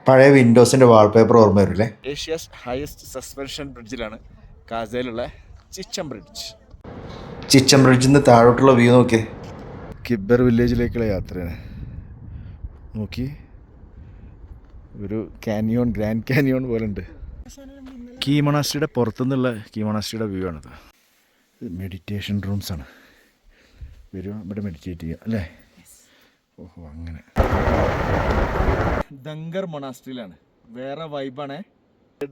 പഴയ വിൻഡോസിൻ്റെ വാൾപേപ്പർ ഓർമ്മ വരില്ലേ? ഏഷ്യാസ് ഹയസ്റ്റ് സസ്പെൻഷൻ ബ്രിഡ്ജിലാണ് കാസയിലുള്ള ചിച്ചം ബ്രിഡ്ജ്. ചിച്ചം ബ്രിഡ്ജിൽ നിന്ന് താഴോട്ടുള്ള വ്യൂ നോക്കിയേ. കിബ്ബർ വില്ലേജിലേക്കുള്ള യാത്രയാണ്. നോക്കി, ഒരു കാനിയോൺ, ഗ്രാൻഡ് കാനിയോൺ പോലെ ഉണ്ട്. കീ മൊണാസ്ട്രിയുടെ പുറത്തുനിന്നുള്ള കീ മൊണാസ്ട്രിയുടെ വ്യൂ ആണിത്. ഇത് മെഡിറ്റേഷൻ റൂംസാണ്. വരും ഇവിടെ മെഡിറ്റേറ്റ് ചെയ്യുക അല്ലേ? ഓഹോ, അങ്ങനെ. ദങ്കർ മൊണാസ്ട്രിയിലാണ്, വേറെ വൈബാണ്.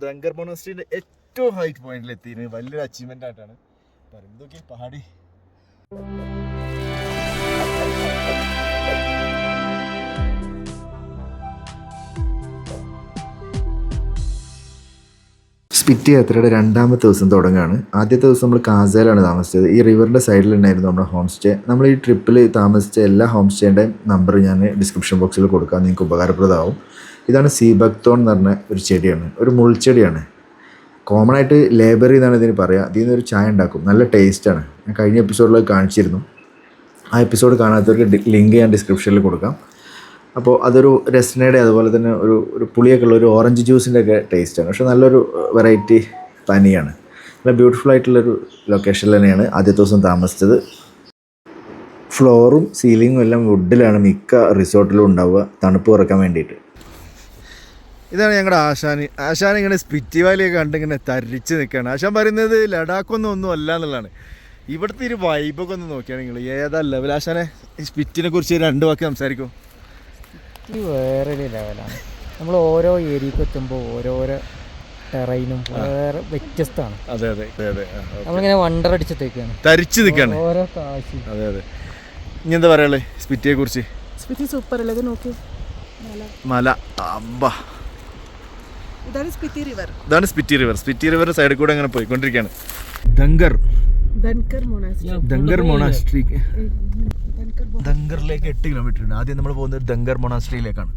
ദങ്കർ മൊണാസ്ട്രിയുടെ ഏറ്റവും ഹൈറ്റ് പോയിന്റിൽ എത്തിയത് വലിയൊരു അച്ചീവ്മെൻ്റ് ആയിട്ടാണ് പറയുന്നത്. ഓക്കെ, പഹാടി. സ്പിറ്റി യാത്രയുടെ രണ്ടാമത്തെ ദിവസം തുടങ്ങുകയാണ്. ആദ്യത്തെ ദിവസം നമ്മൾ കാസയിലാണ് താമസിച്ചത്. ഈ റിവറിൻ്റെ സൈഡിലുണ്ടായിരുന്നു നമ്മുടെ ഹോം സ്റ്റേ. നമ്മൾ ഈ ട്രിപ്പിൽ താമസിച്ച എല്ലാ ഹോം സ്റ്റേൻ്റെയും നമ്പർ ഞാൻ ഡിസ്ക്രിപ്ഷൻ ബോക്സിൽ കൊടുക്കാം, നിങ്ങൾക്ക് ഉപകാരപ്രദമാവും. ഇതാണ് സീബക്തോൺ എന്ന് പറഞ്ഞ ഒരു ചെടിയാണ്, ഒരു മുൾച്ചെടിയാണ്. കോമൺ ആയിട്ട് ലേബറി എന്നാണ് ഇതിന് പറയുക. ഇതിൽ നിന്നൊരു ചായ ഉണ്ടാക്കും, നല്ല ടേസ്റ്റാണ്. ഞാൻ കഴിഞ്ഞ എപ്പിസോഡിൽ കാണിച്ചിരുന്നു. ആ എപ്പിസോഡ് കാണാത്തവർക്ക് ലിങ്ക് ഞാൻ ഡിസ്ക്രിപ്ഷനിൽ കൊടുക്കാം. അപ്പോൾ അതൊരു രസ്നയുടെ അതുപോലെ തന്നെ ഒരു പുളിയൊക്കെ ഉള്ള ഒരു ഓറഞ്ച് ജ്യൂസിൻ്റെ ഒക്കെ ടേസ്റ്റാണ്. പക്ഷേ നല്ലൊരു വെറൈറ്റി പനിയാണ്. നല്ല ബ്യൂട്ടിഫുൾ ആയിട്ടുള്ളൊരു ലൊക്കേഷനിൽ തന്നെയാണ് ആദ്യത്തെ ദിവസം താമസിച്ചത്. ഫ്ലോറും സീലിങ്ങും എല്ലാം വുഡിലാണ് മിക്ക റിസോർട്ടിലും ഉണ്ടാവുക, തണുപ്പ് കുറയ്ക്കാൻ വേണ്ടിയിട്ട്. ഇതാണ് ഞങ്ങളുടെ ആശാൻ ഇങ്ങനെ സ്പിറ്റി വാലിയൊക്കെ കണ്ടിങ്ങനെ തരിച്ച് നിൽക്കുകയാണ്. ആശാൻ പറയുന്നത് ലഡാക്കൊന്നും അല്ല എന്നുള്ളതാണ്. ഇവിടുത്തെ ഒരു വൈബൊക്കെ ഒന്ന് നോക്കിയാണ് നിങ്ങൾ. ഏതാ ലെവൽ ആശാനെ? സ്പിറ്റിനെ കുറിച്ച് 2 വാക്ക് സംസാരിക്കും. ഇത് വേറൊരു ലെവലാണ്. നമ്മൾ ഓരോ ഏരിയക്ക് എത്തുമ്പോൾ ഓരോരോ ടെറൈനും വേറെ വ്യത്യസ്തമാണ്. അതെ അതെ അതെ, നമ്മളിങ്ങനെ വണ്ടർ അടിച്ചിട്ടേക്കാണ്, തരിച്ച് നിൽക്കുകയാണ് ഓരോ കാശി. അതെ അതെ. ഇനി എന്താ പറയാനുള്ളത് സ്പിറ്റിയെ കുറിച്ച്? സ്പിറ്റി സൂപ്പർ അല്ലേ? നോക്കി മല, അബ്ബാ. ഇതാണ് സ്പിറ്റി റിവർ. ഇതാണ് സ്പിറ്റി റിവർ. സ്പിറ്റി റിവർ സൈഡിൽ കൂടെ അങ്ങനെ പോയിക്കൊണ്ടിരിക്കുകയാണ്. ദങ്കർ മൊണാസ്ട്രി. ദങ്കറിലേക്ക് 8 കിലോമീറ്റർ ഉണ്ട്. ആദ്യം നമ്മൾ പോകുന്നത് ദങ്കർ മൊണാസ്ട്രിയിലേക്കാണ്.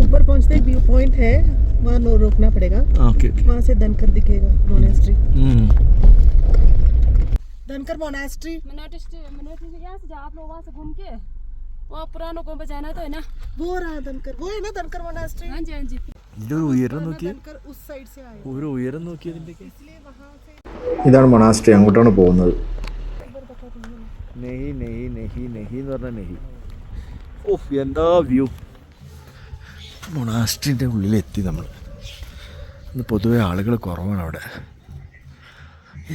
ऊपर पहुंचते एक व्यू पॉइंट है, वहाँ रुकना पड़ेगा. ओके, वहाँ से दनकर दिखेगा मोनास्ट्री. दनकर मोनास्ट्री यहाँ से आप लोग वहाँ से घूम के वहाँ पुरानों को बजाना तो है ना, वो रहा दनकर, वो है ना दनकर मोनास्ट्री. हाँ जी हाँ जी. ഇതൊരു ഉയരം നോക്കിയേ, उस साइड से आए. ഒരു ഉയരം നോക്കിയതിൻ്റെ ഇതാണ് മൊണാസ്ട്രി, അങ്ങോട്ടാണ് പോകുന്നത്. നെഹി നെഹി നെഹി നെഹി എന്ന് പറഞ്ഞാൽ നെഹി. ഓഹ്, എന്താ വ്യൂ! മൊണാസ്ട്രിൻ്റെ ഉള്ളിലെത്തി നമ്മൾ. ഇന്ന് പൊതുവെ ആളുകൾ കുറവാണ് അവിടെ.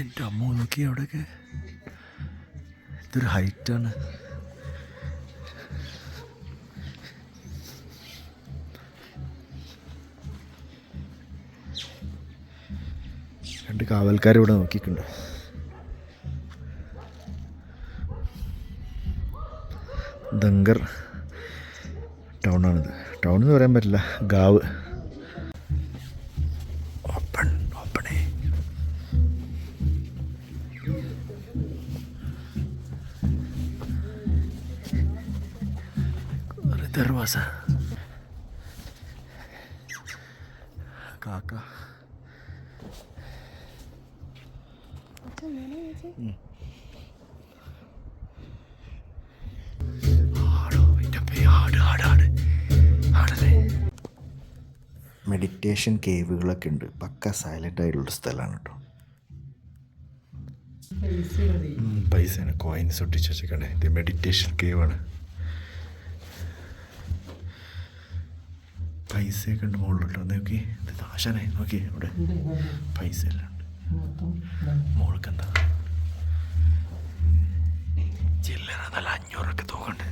എൻ്റെ അമ്മ നോക്കി അവിടെയൊക്കെ. ഇതൊരു ഹൈറ്റാണ്. രണ്ട് കാവൽക്കാർ ഇവിടെ നോക്കിയിട്ടുണ്ട്. ദങ്കർ ടൗണാണിത്. ടൗൺ എന്ന് പറയാൻ പറ്റില്ല, ഗാവ്. ഓപ്പണേ. ദർവാസ. കാക്ക. മെഡിറ്റേഷൻ കേവുകളൊക്കെ ഉണ്ട്. പക്ക സൈലൻ്റ് ആയിട്ടുള്ള സ്ഥലമാണ് കേട്ടോ. പൈസയാണ്, കോയിൻസ് ഒട്ടിച്ച് വെച്ചേക്കണേ. ഇത് മെഡിറ്റേഷൻ കേവാണ്. പൈസയൊക്കെ ഉണ്ട് മുകളിലോട്ടോ. നോക്കി, ഇത് ആശാനെ നോക്കി, അവിടെ പൈസ എല്ലാം ഉണ്ട്. മുകൾക്ക് എന്താ ചില്ലറ നല്ല 500 തൂക്കുണ്ട്.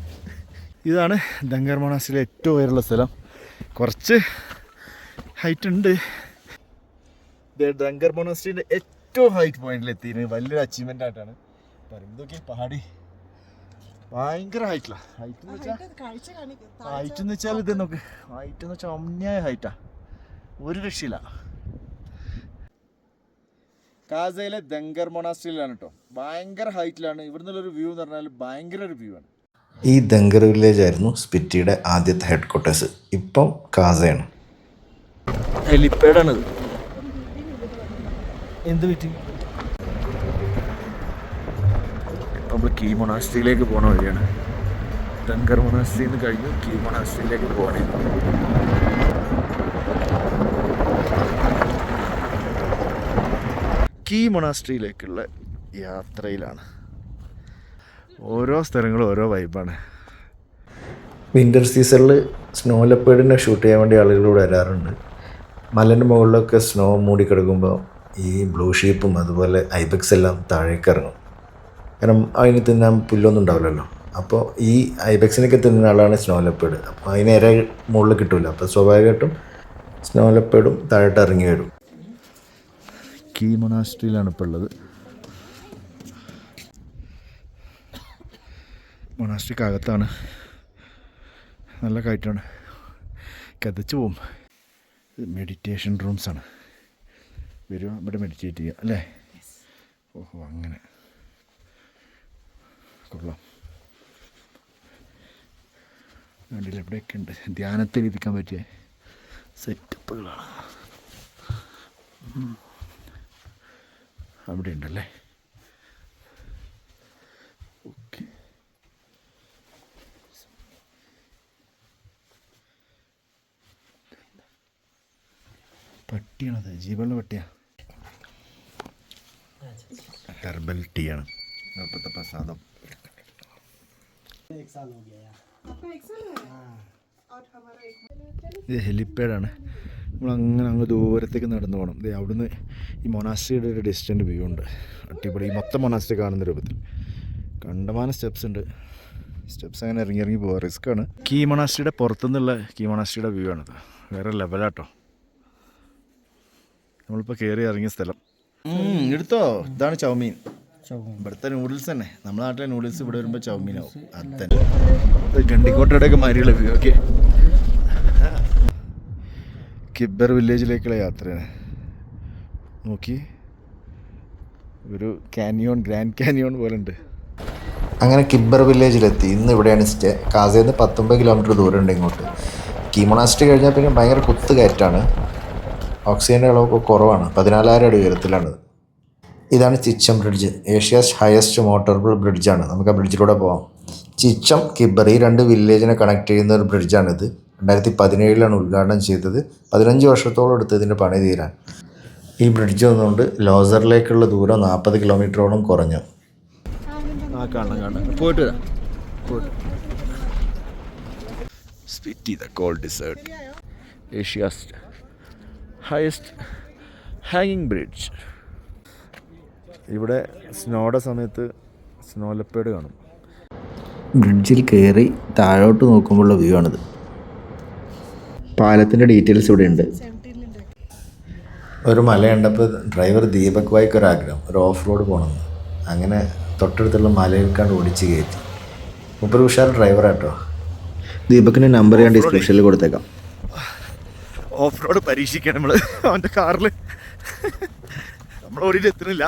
ഇതാണ് ദങ്കർ മൊണാസ്ട്രിയിലെ ഏറ്റവും ഉയരമുള്ള സ്ഥലം. കുറച്ച് ഹൈറ്റ് ഉണ്ട്. ദങ്കർ മൊണാസ്ട്രിയുടെ ഏറ്റവും ഹൈറ്റ് പോയിന്റിൽ എത്തിയത് വലിയൊരു അച്ചീവ്മെൻ്റ് ആയിട്ടാണ് പറയുന്നത്. ഓക്കെ, പഹാടി ഭയങ്കര ഹൈറ്റില്ല. ഹൈറ്റ് എന്ന് വെച്ചാൽ ഇത് നോക്ക്, ഹൈറ്റ് എന്ന് വെച്ചാൽ അന്യായ ഹൈറ്റാ, ഒരു രക്ഷയില്ല. കാസയിലെ ദങ്കർ മൊണാസ്ട്രിയിലാണ് കേട്ടോ. ഭയങ്കര ഹൈറ്റിലാണ്. ഇവിടുന്നുള്ളൊരു വ്യൂ എന്ന് പറഞ്ഞാൽ ഭയങ്കര ഒരു വ്യൂ ആണ്. ഈ ദങ്കർ വില്ലേജ് ആയിരുന്നു സ്പിറ്റിയുടെ ആദ്യത്തെ ഹെഡ് ക്വാർട്ടേഴ്സ്. ഇപ്പം കാസയാണ്. ഹെലിപ്പാഡാണിത്. എന്ത് പറ്റി? നമ്മൾ കീ മൊണാസ്ട്രിയിലേക്ക് പോണ വഴിയാണ്. ദങ്കർ മൊണാസ്ട്രിയിൽ നിന്ന് കഴിഞ്ഞ് കീ മൊണാസ്ട്രിയിലേക്ക് പോകണേ. കീ മൊണാസ്ട്രിയിലേക്കുള്ള യാത്രയിലാണ്. ഓരോ സ്ഥലങ്ങളും ഓരോ വൈബാണ്. വിൻ്റർ സീസണിൽ സ്നോ ലെപ്പേർഡിനെ ഷൂട്ട് ചെയ്യാൻ വേണ്ടി ആളുകൾ വരാറുണ്ട്. മലേൻ്റെ മുകളിലൊക്കെ സ്നോ മൂടിക്കിടക്കുമ്പോൾ ഈ ബ്ലൂ ഷീപ്പും അതുപോലെ ഐബെക്സ് എല്ലാം താഴേക്ക് ഇറങ്ങും. കാരണം അതിന് തിന്നാൻ പുല്ലൊന്നും ഉണ്ടാവില്ലല്ലോ. അപ്പോൾ ഈ ഐബെക്സിനൊക്കെ തിന്നുന്ന ആളാണ് സ്നോ ലെപ്പേർഡ്. അപ്പോൾ അതിന് ഇര മുകളിൽ കിട്ടില്ല. അപ്പോൾ സ്വാഭാവികമായിട്ടും സ്നോ ലെപ്പേർഡും താഴോട്ട് ഇറങ്ങി വരും. കീ മൊണാസ്ട്രിയിലാണ് ഇപ്പോൾ ഉള്ളത്. മൊണാസ്ട്രിക്കകത്താണ്. നല്ല കയറ്റാണ്, കതച്ച് പോവും. മെഡിറ്റേഷൻ റൂംസാണ്. വരിക ഇവിടെ മെഡിറ്റേറ്റ് ചെയ്യുക അല്ലേ? ഓഹോ, അങ്ങനെ കൊള്ളാം. വേണ്ടില്ല, ഇവിടെയൊക്കെ ഉണ്ട് ധ്യാനത്തിൽ ഇരിക്കാൻ പറ്റിയ സെറ്റപ്പുകളാണ്. അവിടെ ഉണ്ടല്ലേ. ഓക്കെ, പട്ടിയാണത്, ജീവനുള്ള പട്ടിയാണ്. ഹെർബൽ ടീ ആണ് ഇപ്പോഴത്തെ പ്രസാദം. ഇത് ഹെലിപ്പാഡാണ്. നമ്മളങ്ങനെ അങ്ങ് ദൂരത്തേക്ക് നടന്നു പോകണം. ഇത് അവിടുന്ന് ഈ മൊണാസ്ട്രിയുടെ ഒരു ഡിസ്റ്റൻറ്റ് വ്യൂ ഉണ്ട്. അടിപൊളി. ഈ മൊത്തം മൊണാസ്ട്രി കാണുന്ന രൂപത്തിൽ കണ്ടമാനം സ്റ്റെപ്സ് ഉണ്ട്. സ്റ്റെപ്സ് അങ്ങനെ ഇറങ്ങി ഇറങ്ങി പോകാം, റിസ്ക്കാണ്. കീ മൊണാസ്ട്രിയുടെ പുറത്തുനിന്നുള്ള കീ മൊണാസ്ട്രിയുടെ വ്യൂ ആണത്. വേറെ ലെവലാട്ടോ. നമ്മളിപ്പോൾ കയറി ഇറങ്ങിയ സ്ഥലം. എടുത്തോ, ഇതാണ് ചൗമീൻ. ഇവിടുത്തെ നൂഡിൽസ് തന്നെ. നമ്മുടെ നാട്ടിലെ നൂഡിൽസ് ഇവിടെ വരുമ്പോൾ ചൗമീനാവും. അത് തന്നെ ഗണ്ടിക്കോട്ടയുടെയൊക്കെ മാരിയുള്ള വ്യൂ. ഓക്കെ, കിബ്ബർ വില്ലേജിലേക്കുള്ള യാത്രയാണ്. നോക്കി, ഒരു കാനിയോൺ, ഗ്രാൻഡ് കാനിയോൺ പോലെ ഉണ്ട്. അങ്ങനെ കിബ്ബർ വില്ലേജിലെത്തി. ഇന്ന് ഇവിടെയാണ് സ്റ്റേ. കാസയിൽ നിന്ന് 19 കിലോമീറ്റർ ദൂരം ഉണ്ട് ഇങ്ങോട്ട്. കീ മൊണാസ്ട്രി കഴിഞ്ഞാൽ പിന്നെ ഭയങ്കര കുത്ത് കയറ്റാണ്. ഓക്സിജൻ്റെ അളവൊക്കെ കുറവാണ്. 14,000 അടി ഉയരത്തിലാണ്. ഇതാണ് Chicham bridge. Asia's highest motorable ബ്രിഡ്ജാണ്. നമുക്ക് ആ ബ്രിഡ്ജിലൂടെ പോകാം. ചിച്ചം, കിബ്ബർ ഈ 2 വില്ലേജിനെ കണക്ട് ചെയ്യുന്ന ഒരു ബ്രിഡ്ജാണിത്. 2017 ഉദ്ഘാടനം ചെയ്തത്. 15 വർഷത്തോളം എടുത്ത് ഇതിൻ്റെ പണി തീരാൻ. ഈ ബ്രിഡ്ജ് വന്നുകൊണ്ട് ലോസറിലേക്കുള്ള ദൂരം 40 കിലോമീറ്ററോളം കുറഞ്ഞു. പോയിട്ട് വരാം. Spiti the called dessert, Asia's highest ഹാങ്ങിങ് ബ്രിഡ്ജ്. ഇവിടെ സ്നോയുടെ സമയത്ത് സ്നോ ലെപ്പേർഡ് കാണും. ബ്രിഡ്ജിൽ കയറി താഴോട്ട് നോക്കുമ്പോഴുള്ള വ്യൂ ആണിത്. പാലത്തിൻ്റെ ഡീറ്റെയിൽസ് ഇവിടെ ഉണ്ട്. ഒരു മല കണ്ടപ്പോൾ ഡ്രൈവർ ദീപക് വായിക്ക് ഒരാഗ്രഹം, ഒരു ഓഫ് റോഡ് പോകണമെന്ന്. അങ്ങനെ തൊട്ടടുത്തുള്ള മലയിൽക്കാണ്ട് ഓടിച്ച് കയറ്റി. 30 ഉഷാർ ഡ്രൈവറാട്ടോ. ദീപകിൻ്റെ നമ്പർ ഞാൻ ഡിസ്ക്രിപ്ഷനിൽ കൊടുത്തേക്കാം. ഓഫ് റോഡ് പരീക്ഷിക്കാൻ നമ്മൾ അവൻ്റെ കാറിൽ നമ്മൾ ഓടിയിട്ട് എത്തുന്നില്ല.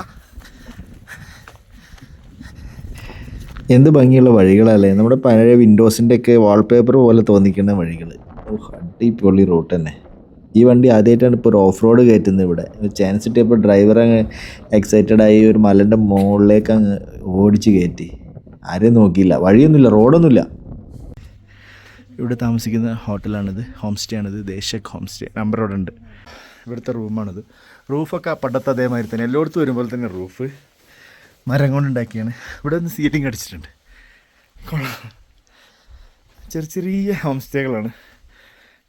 എന്ത് ഭംഗിയുള്ള വഴികളല്ലേ. നമ്മുടെ പഴയ വിൻഡോസിൻ്റെയൊക്കെ വാൾപേപ്പർ പോലെ തോന്നിക്കുന്ന വഴികൾ. അടിപൊളി റൂട്ട് തന്നെ. ഈ വണ്ടി ആദ്യമായിട്ടാണ് ഇപ്പോൾ ഒരു ഓഫ് റോഡ് കയറ്റുന്നത് ഇവിടെ. ചാൻസ് കിട്ടിയപ്പോൾ ഡ്രൈവർ അങ്ങ് എക്സൈറ്റഡ് ആയി ഒരു മലൻ്റെ മുകളിലേക്ക് അങ്ങ് ഓടിച്ച് കയറ്റി. ആരെയും നോക്കിയില്ല, വഴിയൊന്നുമില്ല, റോഡൊന്നുമില്ല. ഇവിടെ താമസിക്കുന്ന ഹോട്ടലാണിത്, ഹോം സ്റ്റേ ആണിത്. ദേശക് ഹോം സ്റ്റേ, നമ്പർ അവിടെ ഉണ്ട്. ഇവിടുത്തെ റൂമാണിത്. റൂഫൊക്കെ പണ്ടത്തെ അതേമാതിരി തന്നെ, എല്ലായിടത്തും വരുമ്പോൾ തന്നെ റൂഫ് മരം കൊണ്ടുണ്ടാക്കിയാണ്. ഇവിടെ ഒന്ന് സീറ്റിംഗ് അടിച്ചിട്ടുണ്ട്. കൊള്ളാം. ചെറിയ ചെറിയ ഹോം സ്റ്റേകളാണ്.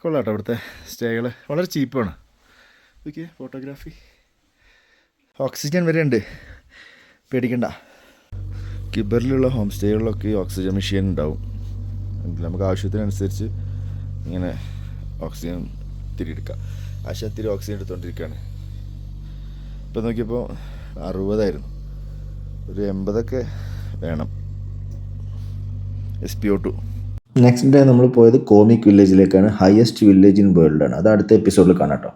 കൊള്ളാട്ടോ ഇവിടുത്തെ സ്റ്റേകൾ. വളരെ ചീപ്പാണ്. ഓക്കെ, ഫോട്ടോഗ്രാഫി, ഓക്സിജൻ വരെ ഉണ്ട്, പേടിക്കണ്ട. കിബ്ബറിലുള്ള ഹോം സ്റ്റേകളിലൊക്കെ ഓക്സിജൻ മെഷീൻ ഉണ്ടാവും. നമുക്ക് ആവശ്യത്തിനനുസരിച്ച് ഇങ്ങനെ ഓക്സിജൻ തിരിയെടുക്കാം. ആശാത്തിരി ഓക്സിജൻ എടുത്തുകൊണ്ടിരിക്കുകയാണ്. ഇപ്പം നോക്കിയപ്പോൾ 60 ഒരു 80 വേണം. SpO2. നെക്സ്റ്റ് ഡേ നമ്മൾ പോയത് കോമിക് വില്ലേജിലേക്കാണ്. ഹയസ്റ്റ് വില്ലേജ് ഇൻ വേൾഡാണ്. അത് അടുത്ത എപ്പിസോഡിൽ കാണാം കേട്ടോ.